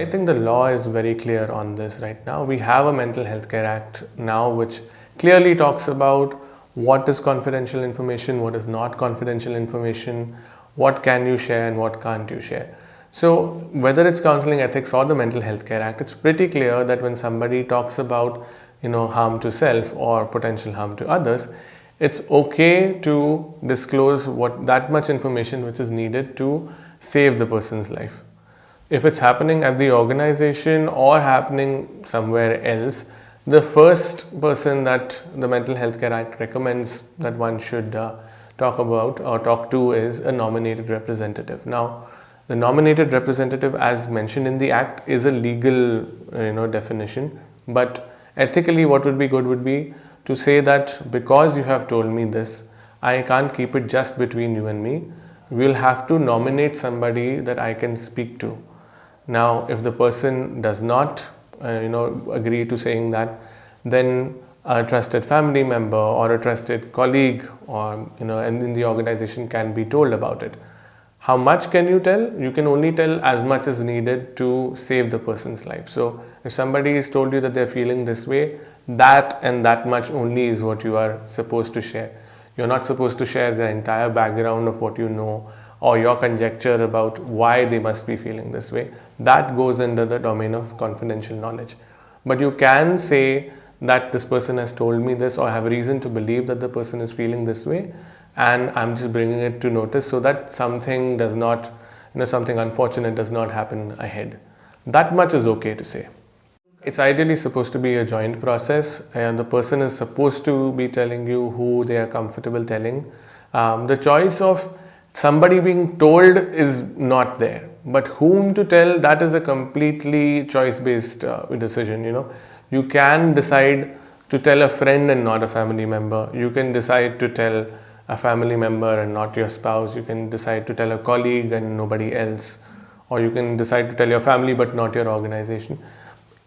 I think the law is very clear on this right now. We have a Mental Health Care Act now which clearly talks about what is confidential information, what is not confidential information, what can you share and what can't you share. So whether it's counseling ethics or the Mental Health Care Act, it's pretty clear that when somebody talks about harm to self or potential harm to others, it's okay to disclose that much information which is needed to save the person's life. If it's happening at the organization or happening somewhere else, the first person that the Mental Health Care Act recommends that one should talk about or talk to is a nominated representative. Now, the nominated representative, as mentioned in the Act, is a legal definition, but ethically what would be good would be to say that because you have told me this, I can't keep it just between you and me. We'll have to nominate somebody that I can speak to. Now, if the person does not agree to saying that, then a trusted family member or a trusted colleague or and in the organization can be told about it. How much can you tell? You can only tell as much as needed to save the person's life. So if somebody has told you that they're feeling this way, that and that much only is what you are supposed to share. You're not supposed to share the entire background of what you know or your conjecture about why they must be feeling this way. That goes under the domain of confidential knowledge. But you can say that this person has told me this, or I have reason to believe that the person is feeling this way, and I'm just bringing it to notice so that something does not, something unfortunate does not happen ahead. That much is okay to say. It's ideally supposed to be a joint process, and the person is supposed to be telling you who they are comfortable telling. The choice of somebody being told is not there, but whom to tell, that is a completely choice-based decision. You can decide to tell a friend and not a family member. You can decide to tell a family member and not your spouse. You can decide to tell a colleague and nobody else, or you can decide to tell your family but not your organization.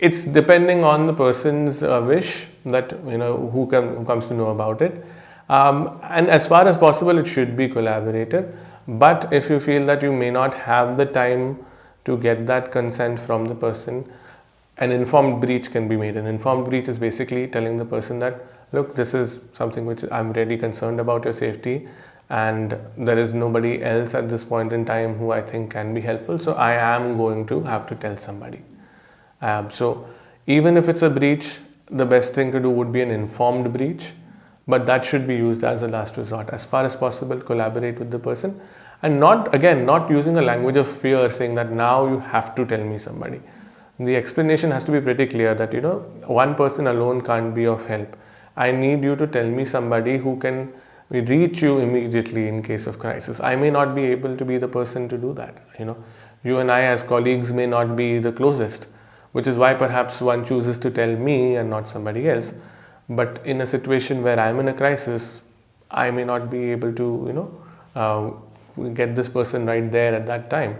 It's depending on the person's wish that who comes to know about it. And as far as possible, it should be collaborative. But if you feel that you may not have the time to get that consent from the person, an informed breach can be made. An informed breach is basically telling the person that, look, this is something which I'm really concerned about your safety, and there is nobody else at this point in time who I think can be helpful, so I am going to have to tell somebody. So even if it's a breach, the best thing to do would be an informed breach, but that should be used as a last resort. As far as possible, collaborate with the person, and not using a language of fear, saying that now you have to tell me somebody. The explanation has to be pretty clear that one person alone can't be of help. I need you to tell me somebody who can reach you immediately in case of crisis. I may not be able to be the person to do that. You and I as colleagues may not be the closest, which is why perhaps one chooses to tell me and not somebody else. But in a situation where I'm in a crisis, I may not be able to get this person right there at that time.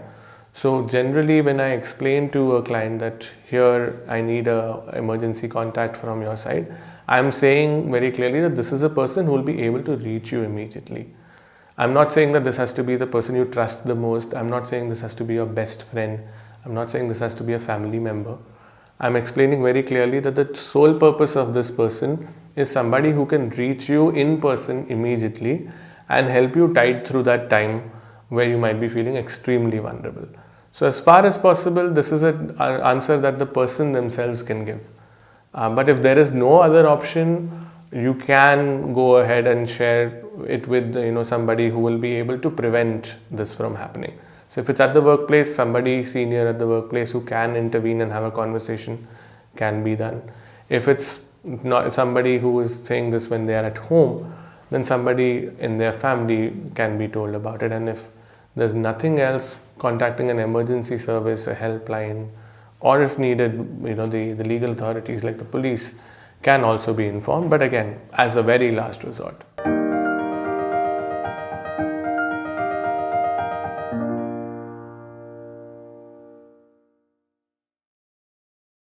So generally, when I explain to a client that here I need a emergency contact from your side, I'm saying very clearly that this is a person who will be able to reach you immediately. I'm not saying that this has to be the person you trust the most. I'm not saying this has to be your best friend. I'm not saying this has to be a family member. I'm explaining very clearly that the sole purpose of this person is somebody who can reach you in person immediately and help you tide through that time where you might be feeling extremely vulnerable. So as far as possible, this is an answer that the person themselves can give. But if there is no other option, you can go ahead and share it with somebody who will be able to prevent this from happening. So if it's at the workplace, somebody senior at the workplace who can intervene and have a conversation can be done. If it's not somebody who is saying this when they are at home, then somebody in their family can be told about it. And if there's nothing else, contacting an emergency service, a helpline, or if needed, the legal authorities like the police can also be informed, but again, as a very last resort.